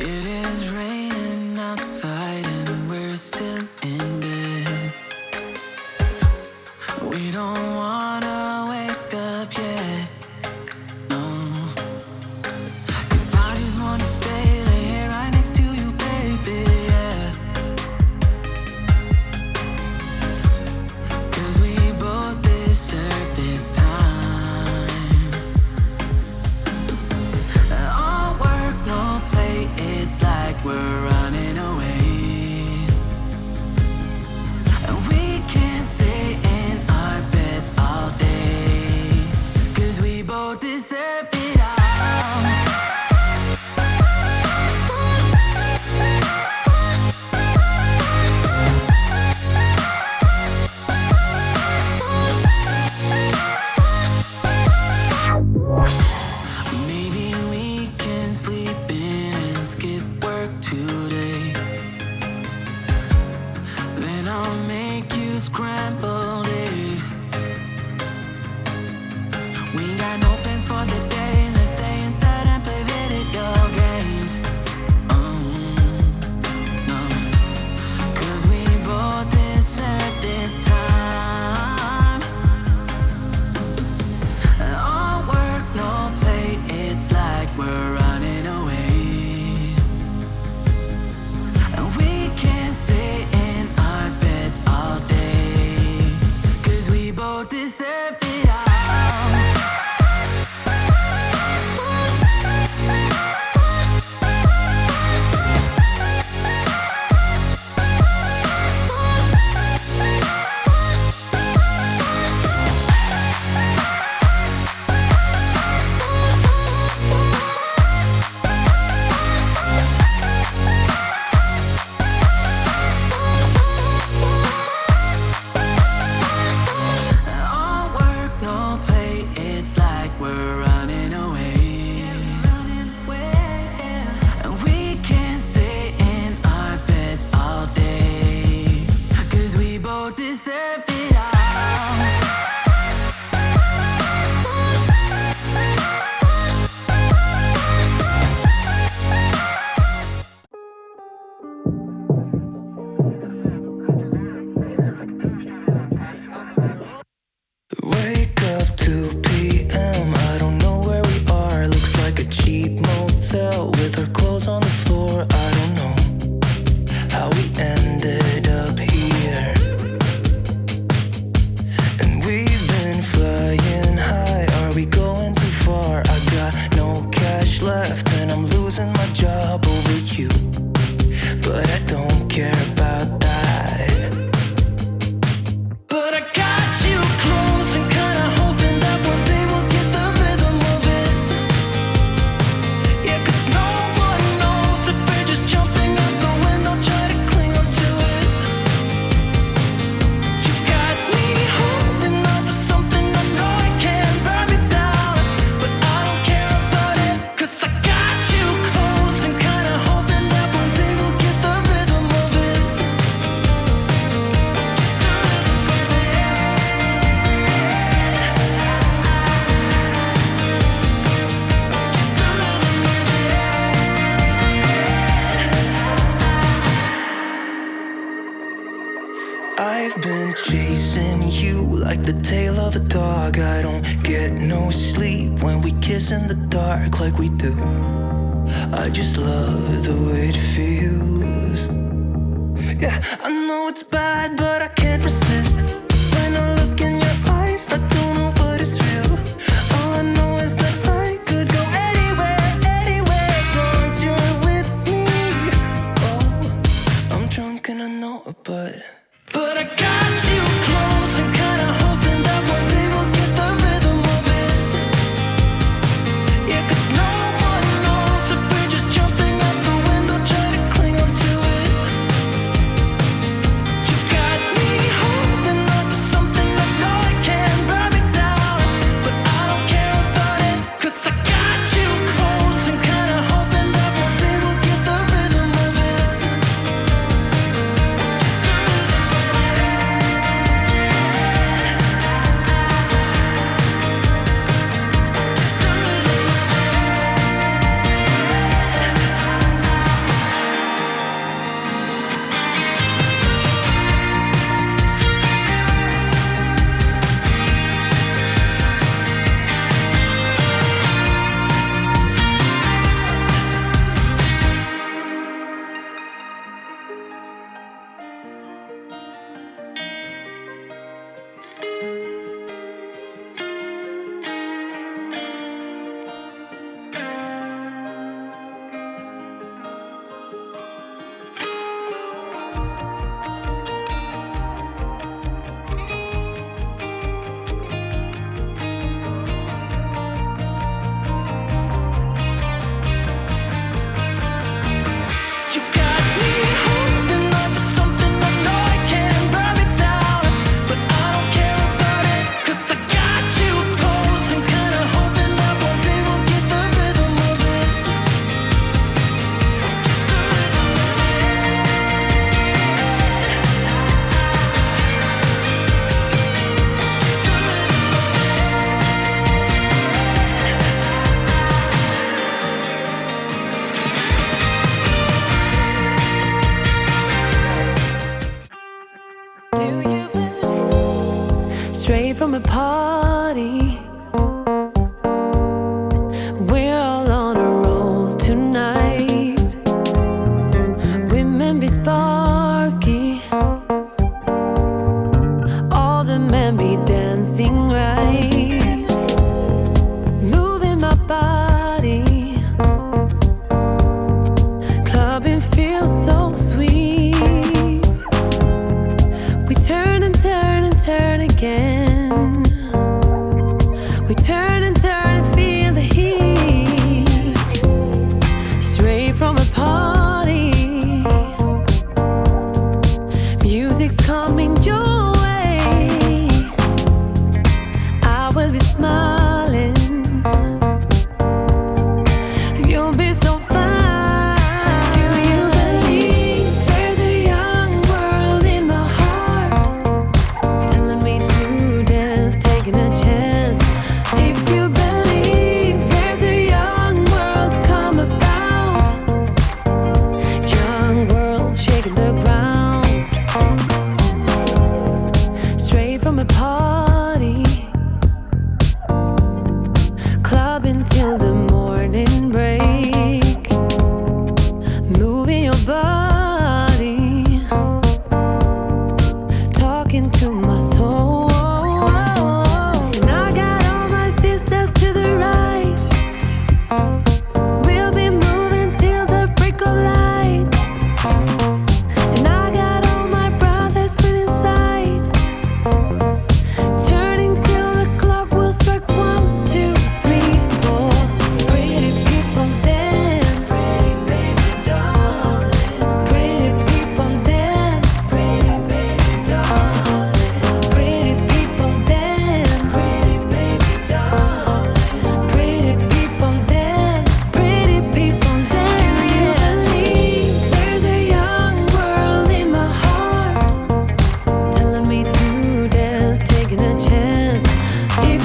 It is raining outside and we're still in bed. We don't wanna wake up yet, no. 'Cause I just wanna stay here right next to you, baby, yeah. 'Cause we both deserve this time. All work, no play, it's like we're running away. And we can't stay in our beds all day. 'Cause we both deserve it all. Maybe we can sleep in and skip work today. Then I'll make you scrambled eggs. We got no plans for the day. Let's stay inside and play video games. No. 'Cause we both deserve this time. All work, no play, it's like we're running away. And we can't stay in our beds all day. 'Cause we both deserve it all. All work, no play, it's like we're running away. And we can't stay in our beds all day. 'Cause we both deserve it all. Wake up 2 p.m. I don't know where we are. Looks like a cheap motel with our clothes on the floor. I don't know how we ended up here. And we've been flying high. Are we going too far? I got no cash left and I'm losing my job over you. But I don't care about that. But I got you close and kinda hoping that one day we'll get the rhythm of it. Yeah, 'cause no one knows if we're just jumping out the window, try to cling onto it. You got me holding on to something I know I can't burn me down. But I don't care about it, 'cause I got you close and kinda hoping that one day we'll get the rhythm of it. I've been chasing you like the tail of a dog. I don't get no sleep when we kiss in the dark like we do. I just love the way it feels. Yeah, I know it's bad, but I can't resist. When I look in your eyes, I don't know what is real. All I know is that I could go anywhere, anywhere, as long as you're with me. Oh, I'm drunk and I know it, but I got you close and kinda hoping that one day we'll get the rhythm of it. Yeah, 'cause no one knows if we're just jumping out the window, try to cling onto it. You got me holding on to something I know I can't burn me down. But I don't from a party. We're all on a roll tonight. Women be sparky, all the men be dancing right, moving my body. Clubbing feels so sweet. We turn and turn and turn again. We turn and turn and feel the heat. Straight from a party. Music's coming your way. I will be smiling. You'll be so fine. Do you believe there's a young world in my heart, telling me to dance, taking a chance? If you believe there's a young world to come about, young world shaking the ground. Straight from a party, clubbing till the morning break, moving your body, talking to my soul. And I got all my sisters to the right. We'll be moving till the break of light. And I got all my brothers within sight, turning till the clock will strike 1, 2, 3, 4. Pretty people dance, pretty baby darling. Pretty people dance, pretty baby darling. Pretty people dance, pretty baby darling. Pretty people dance, pretty people dance. Do you believe there's a young world in my heart, telling me to dance, taking a chance? If